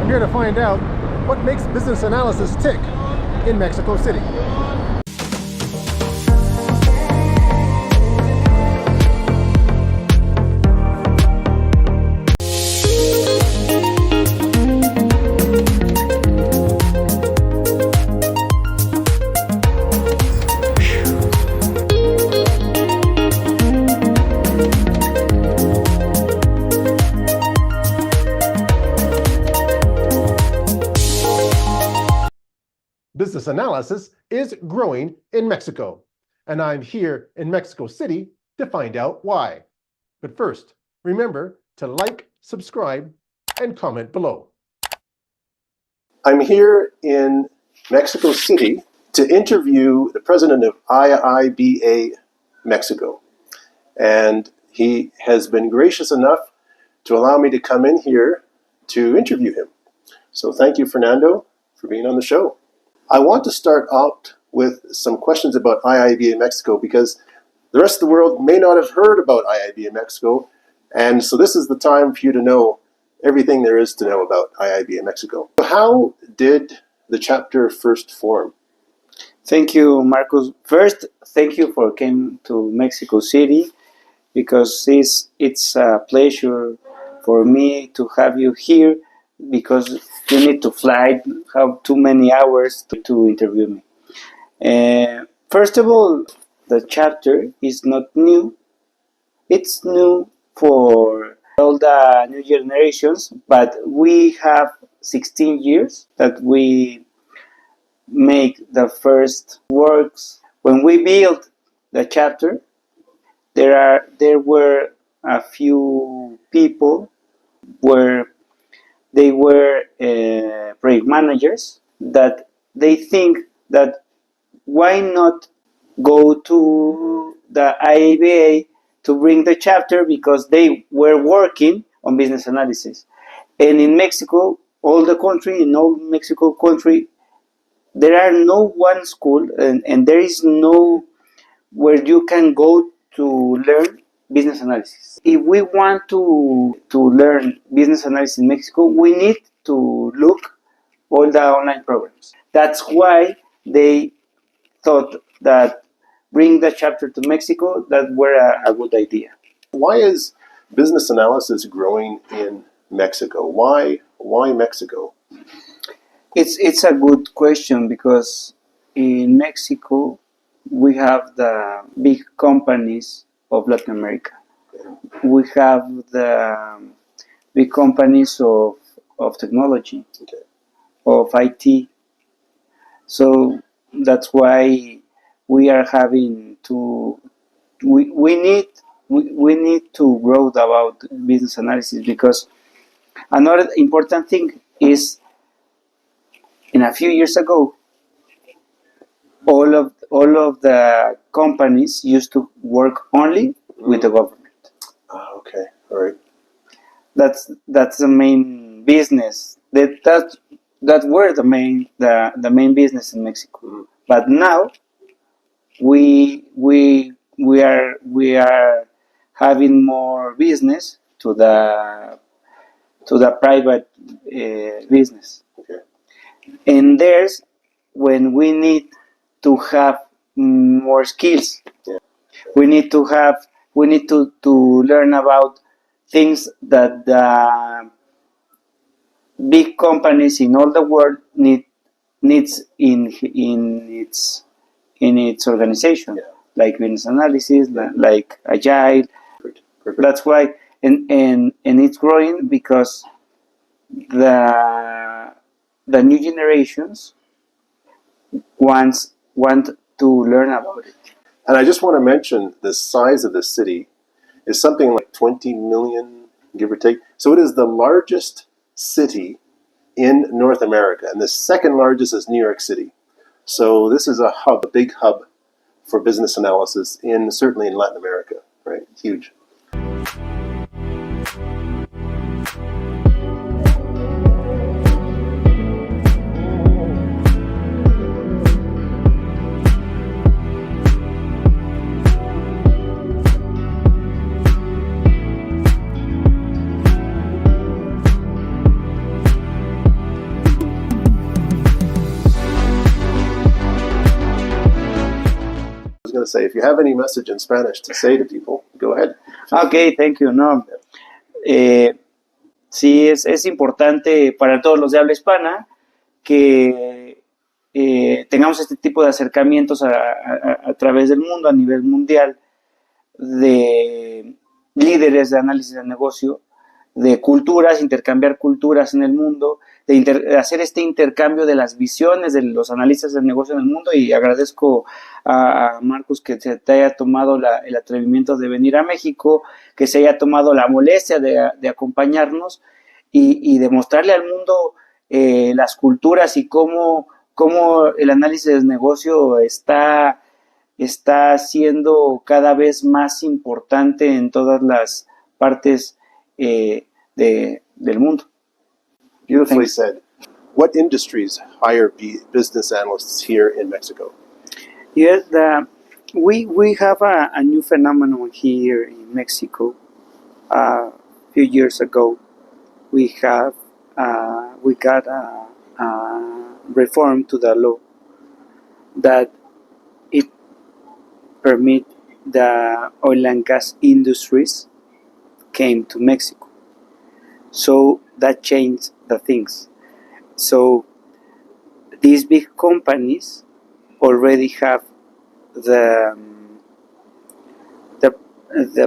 I'm here to find out what makes business analysis tick in Mexico City. Business analysis is growing in Mexico, and I'm here in Mexico City to find out why. But first, remember to like, subscribe, and comment below. I'm here in Mexico City to interview the president of IIBA Mexico, and he has been gracious enough to allow me to come in here to interview him. So thank you, Fernando, for being on the show. I want to start out with some questions about IIBA Mexico because the rest of the world may not have heard about IIBA Mexico, and so this is the time for you to know everything there is to know about IIBA Mexico. How did the chapter first form? Thank you, Marcos. First, thank you for coming to Mexico City because it's a pleasure for me to have you here because you need to fly, have too many hours to interview me. First of all, the chapter is not new. It's new for all the new generations, but we have 16 years that we make the first works. When we built the chapter, there were a few people where they were project managers that they think that why not go to the IIBA to bring the chapter because they were working on business analysis. And in Mexico, in all Mexico country, there are no one school and there is no where you can go to learn business analysis. If we want to learn business analysis in Mexico, we need to look all the online programs. That's why they thought that bring the chapter to Mexico, that were a good idea. Why is business analysis growing in Mexico? Why Mexico? It's a good question because in Mexico we have the big companies of Latin America. We have the big companies of technology, of IT. So that's why we are having to. We need to grow about business analysis because another important thing is in a few years ago, all of the companies used to work only with the government. Okay, all right. That's the main business. That were the main business in Mexico. Mm-hmm. But now we are having more business to the private business. Okay. And there's when we need to have more skills. Yeah. We need to learn about things that the big companies in all the world needs in its organization, like business analysis, like agile. Perfect. That's why, and it's growing because the new generations want to learn about it. And I just want to mention the size of the city is something like 20 million, give or take. So it is the largest city in North America, and the second largest is New York City. So this is a big hub for business analysis certainly in Latin America, right? Huge. to say. If you have any message in Spanish to say to people, go ahead. Okay, thank you. No, sí, es importante para todos los de habla hispana que tengamos este tipo de acercamientos a través del mundo, a nivel mundial, de líderes de análisis de negocio, de culturas, intercambiar culturas en el mundo, de hacer este intercambio de las visiones de los analistas de negocio en el mundo. Y agradezco a Marcus que se te haya tomado el atrevimiento de venir a México, que se haya tomado la molestia de acompañarnos y de mostrarle al mundo las culturas y cómo el análisis de negocio está siendo cada vez más importante en todas las partes del mundo. Beautifully said. What industries hire business analysts here in Mexico? Yes, we have a new phenomenon here in Mexico. A few years ago, we got a reform to the law that it permit the oil and gas industries came to Mexico. So that changed the things. So these big companies already have the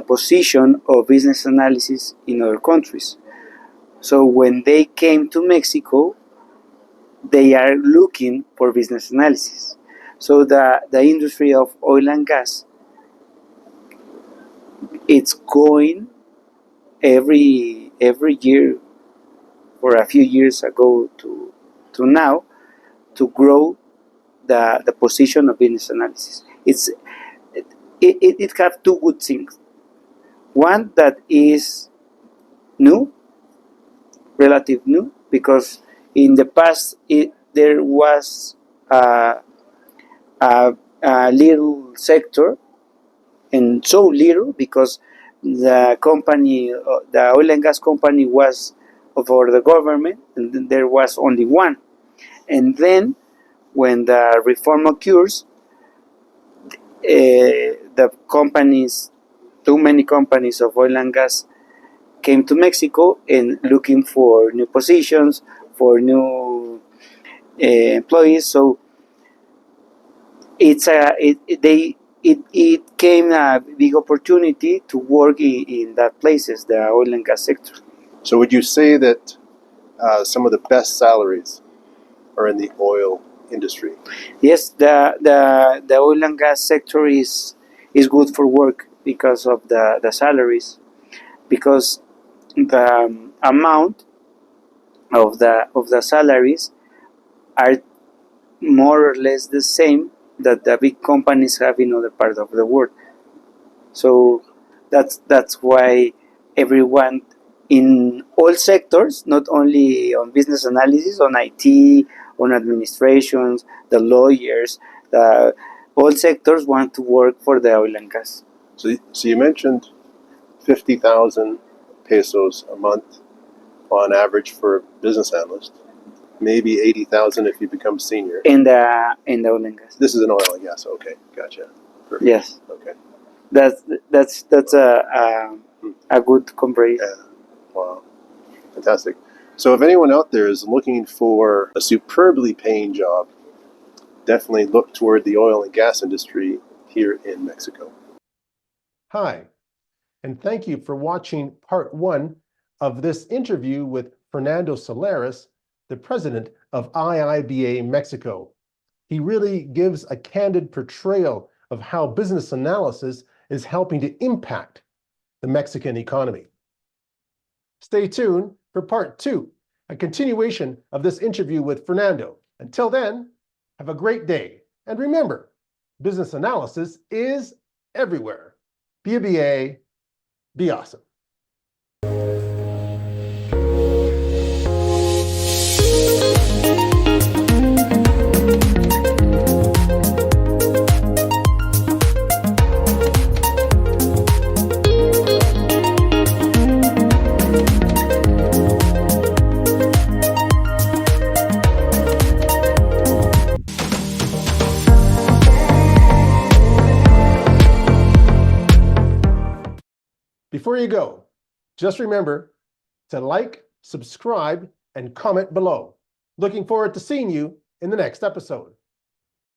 position of business analysis in other countries. So when they came to Mexico, they are looking for business analysis. So the industry of oil and gas, it's going every year, for a few years ago to now, to grow the position of business analysis. It have two good things. One that is new, relative new, because in the past there was a little sector, and so little because the company, the oil and gas company, was for the government, and then there was only one. And then when the reform occurs, the companies, too many companies of oil and gas came to Mexico and looking for new positions, for new employees. So it came a big opportunity to work in that places, the oil and gas sector. So would you say that some of the best salaries are in the oil industry? Yes, the oil and gas sector is good for work because of the salaries, because the amount of the salaries are more or less the same that the big companies have in other parts of the world. So that's why everyone in all sectors, not only on business analysis, on IT, on administrations, the lawyers, all sectors want to work for the oil and gas. So you mentioned 50,000 pesos a month on average for a business analyst. Maybe 80,000 if you become senior. In the oil and gas. This is an oil and gas. Okay, gotcha. Perfect. Yes. Okay. That's a good comparison. Yeah. Wow. Fantastic. So if anyone out there is looking for a superbly paying job, definitely look toward the oil and gas industry here in Mexico. Hi, and thank you for watching part 1 of this interview with Fernando Solares, the president of IIBA Mexico. He really gives a candid portrayal of how business analysis is helping to impact the Mexican economy. Stay tuned for part 2, a continuation of this interview with Fernando. Until then, have a great day. And remember, business analysis is everywhere. Be a BA, be awesome. Before you go, just remember to like, subscribe, and comment below. Looking forward to seeing you in the next episode.